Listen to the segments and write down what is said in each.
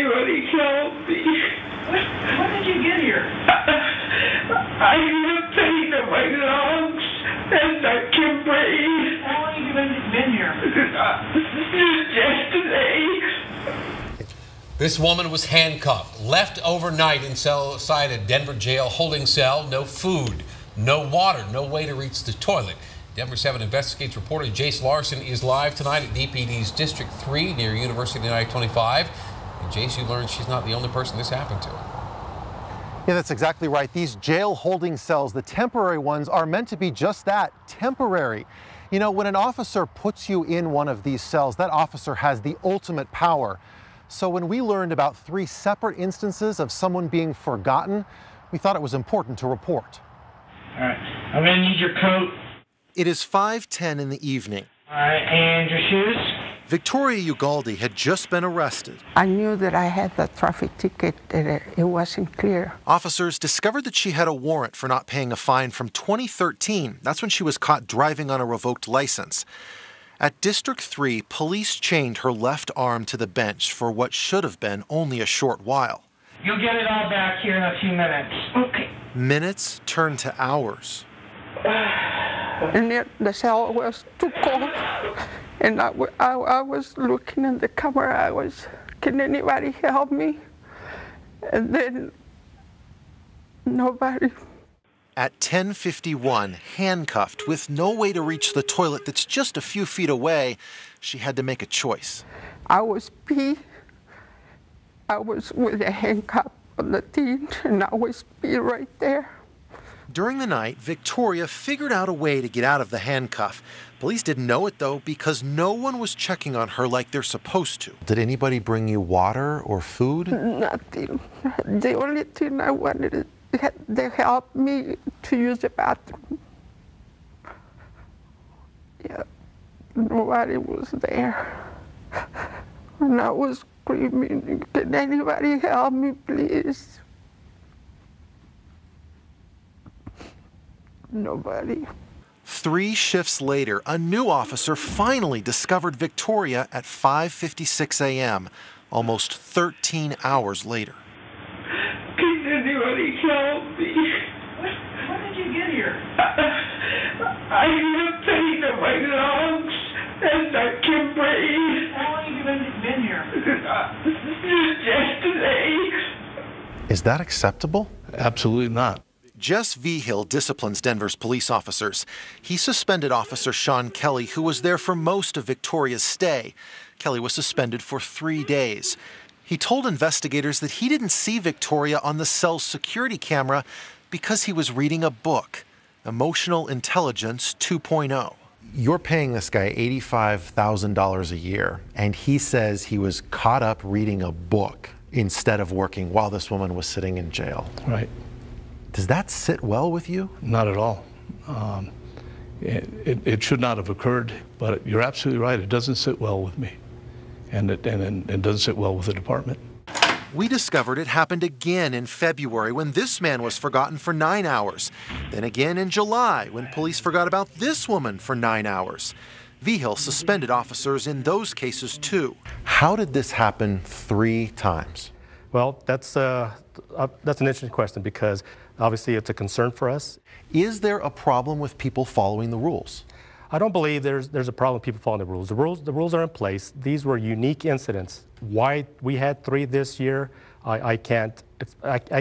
anybody help me? When did you get here? I have pain in my lungs and I can breathe. How long have you been here? Yesterday. This woman was handcuffed, left overnight inside a Denver jail holding cell. No food, no water, no way to reach the toilet. Denver7 Investigates reporter Jace Larson is live tonight at DPD's District 3 near University I-25. And Jace, you learned she's not the only person this happened to. Yeah, that's exactly right. These jail holding cells, the temporary ones, are meant to be just that, temporary. You know, when an officer puts you in one of these cells, that officer has the ultimate power. So when we learned about 3 separate instances of someone being forgotten, we thought it was important to report. All right, I'm going to need your coat. It is 5:10 in the evening. All right, and your shoes? Victoria Ugalde had just been arrested. I knew that I had the traffic ticket, that it wasn't clear. Officers discovered that she had a warrant for not paying a fine from 2013. That's when she was caught driving on a revoked license. At District 3, police chained her left arm to the bench for what should have been only a short while. You'll get it all back here in a few minutes. Okay. Minutes turned to hours. And the cell was too cold. And I was looking in the camera. Can anybody help me? And then nobody. At 10:51, handcuffed with no way to reach the toilet that's just a few feet away, she had to make a choice. I was pee. I was with a handcuff on the team, and I was pee right there. During the night, Victoria figured out a way to get out of the handcuff. Police didn't know it, though, because no one was checking on her like they're supposed to. Did anybody bring you water or food? Nothing. The only thing I wanted is they helped me to use the bathroom. Yeah, nobody was there. And I was screaming, can anybody help me, please? Nobody. 3 shifts later, a new officer finally discovered Victoria at 5:56 a.m., almost 13 hours later. Can anybody help me? When did you get here? I have pain in my lungs and I can breathe. How long have you been here? Yesterday. Is that acceptable? Absolutely not. Jess Vigil disciplines Denver's police officers. He suspended Officer Sean Kelly, who was there for most of Victoria's stay. Kelly was suspended for 3 days. He told investigators that he didn't see Victoria on the cell's security camera because he was reading a book, Emotional Intelligence 2.0. You're paying this guy $85,000 a year, and he says he was caught up reading a book instead of working while this woman was sitting in jail. Right. Does that sit well with you? Not at all. It should not have occurred, but you're absolutely right. It doesn't sit well with me, and it doesn't sit well with the department. We discovered it happened again in February when this man was forgotten for 9 hours. Then again in July when police forgot about this woman for 9 hours. Vigil suspended officers in those cases too. How did this happen 3 times? Well, that's an interesting question because obviously it's a concern for us. Is there a problem with people following the rules? I don't believe there's a problem with people following the rules. The rules are in place. These were unique incidents. Why we had 3 this year, I can't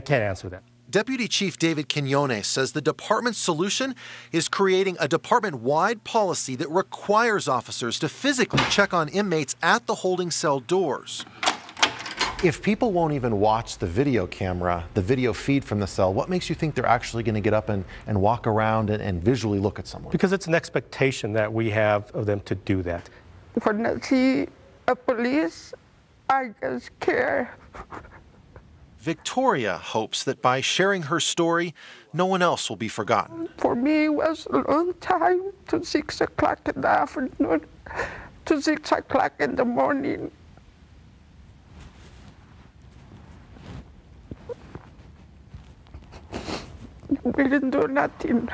answer that. Deputy Chief David Quinones says the department's solution is creating a department-wide policy that requires officers to physically check on inmates at the holding cell doors. If people won't even watch the video camera, the video feed from the cell, what makes you think they're actually going to get up and walk around and visually look at someone? Because it's an expectation that we have of them to do that. When I see a police, I just care. Victoria hopes that by sharing her story, no one else will be forgotten. For me, it was a long time, to 6 o'clock in the afternoon, to 6 o'clock in the morning. We didn't do nothing.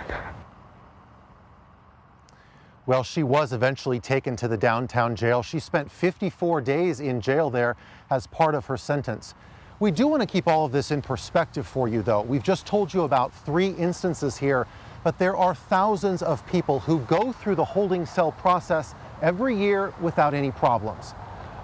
Well, she was eventually taken to the downtown jail. She spent 54 days in jail there as part of her sentence. We do want to keep all of this in perspective for you, though. We've just told you about 3 instances here, but there are thousands of people who go through the holding cell process every year without any problems.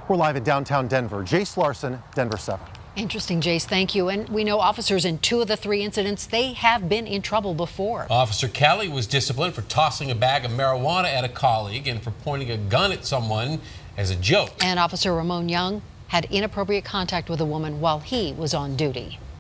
We're live in downtown Denver. Jace Larson, Denver 7. Interesting, Jace. Thank you. And we know officers in 2 of the 3 incidents, they have been in trouble before. Officer Kelly was disciplined for tossing a bag of marijuana at a colleague and for pointing a gun at someone as a joke. And Officer Ramon Young had inappropriate contact with a woman while he was on duty.